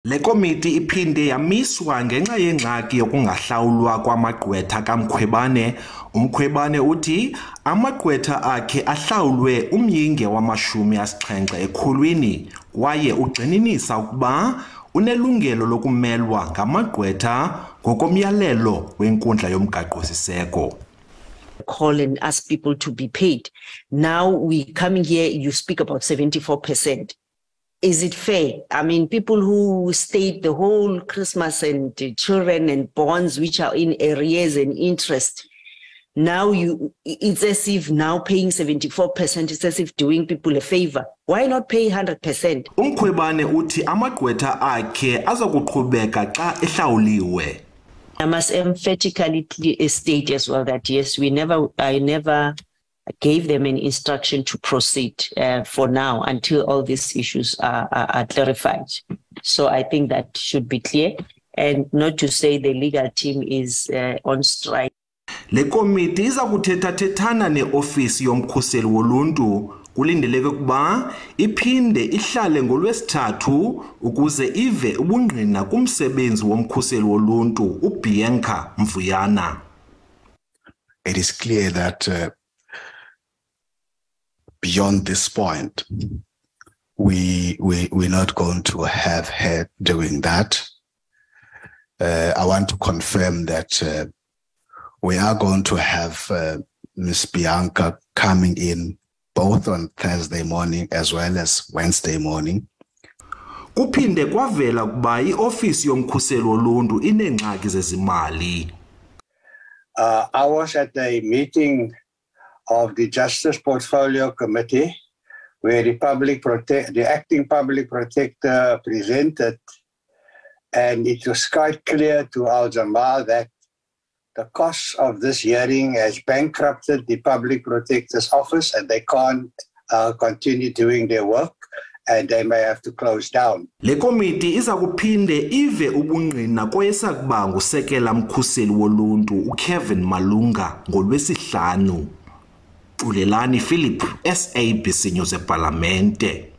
Le komiti iphinde yamiswa ngenxa yengxaki yokungahlawulwa kwamagqwetha kaMkhwebane. Mkhwebane uthi amagqwetha akhe ahlawulwe umyinge wama-70 ekhulwini kwaye ugxininisa ukuba unelungelo lokumelwa ngamagqwetha ngokomyalelo wenkundla yomgaqo-siseko. Call and ask people to be paid. Now we coming here, you speak about 74%. Is it fair? I mean, people who stayed the whole Christmas and children and bonds which are in arrears and interest. Now it's as if now paying 74%, it's as if doing people a favor. Why not pay 100%? Mkhwebane uthi amagqwetha akhe azakuqhubeka xa ehlawuliwe. I must emphatically state as well that yes, I never gave them an instruction to proceed for now until all these issues are clarified. So I think that should be clear, and not to say the legal team is on strike. Le komiti iza kuthetha-thethana ne-ofisi yomkhuseli woluntu kulindeleke ukuba iphinde ihlale ngoLwesithathu ukuze ive ubungqina kumsebenzi womkhuseli woluntu uBianca Mvuyana. It is clear that beyond this point, we're not going to have her doing that. I want to confirm that we are going to have Ms. Bianca coming in both on Thursday morning as well as Wednesday morning. Kuphinde kwavela ukuba iofisi yomkhuseli woluntu inengxaki zezimali. I was at a meeting of the Justice Portfolio Committee where the acting public protector presented, and it was quite clear to Al Jamal that the cost of this hearing has bankrupted the public protector's office and they can't continue doing their work and they may have to close down. Le komiti iza kuphinde ive ubungqina koyesakuba ngusekela mkhuseli woluntu uKevin Malunga ngoLwesihlanu. Ulelani Philip, SABC News ePalamente.